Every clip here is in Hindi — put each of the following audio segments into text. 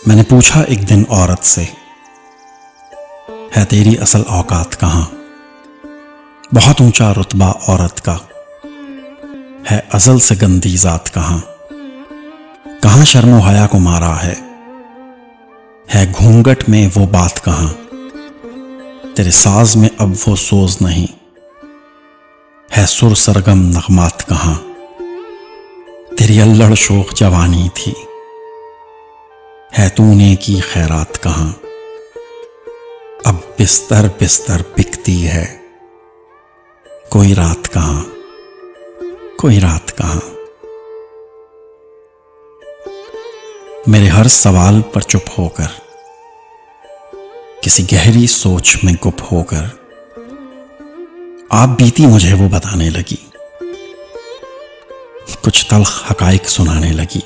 मैंने पूछा एक दिन औरत से, है तेरी असल औकात कहां? बहुत ऊंचा रुतबा औरत का है, अजल से गंदी जात कहां? कहां शर्मो हया को मारा है घूंघट में वो बात कहां? तेरे साज में अब वो सोज नहीं, है सुर सरगम नगमात कहां? तेरी अल्लड़ शोख जवानी थी, है तूने की खैरात कहां? अब बिस्तर बिस्तर बिकती है, कोई रात कहां, कोई रात कहां? मेरे हर सवाल पर चुप होकर, किसी गहरी सोच में गुप होकर, आप बीती मुझे वो बताने लगी, कुछ तल्ख हकाइक सुनाने लगी।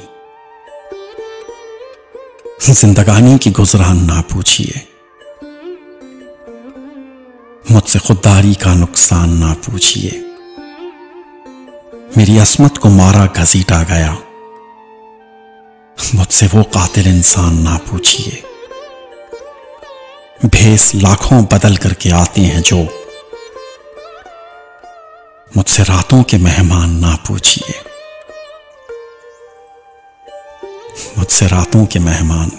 जिंदगानी की गुजरान ना पूछिए, मुझसे खुददारी का नुकसान ना पूछिए। मेरी अस्मत को मारा घसीटा गया, मुझसे वो कातिल इंसान ना पूछिए। भेस लाखों बदल करके आते हैं जो, मुझसे रातों के मेहमान ना पूछिए, मुझसे रातों के मेहमान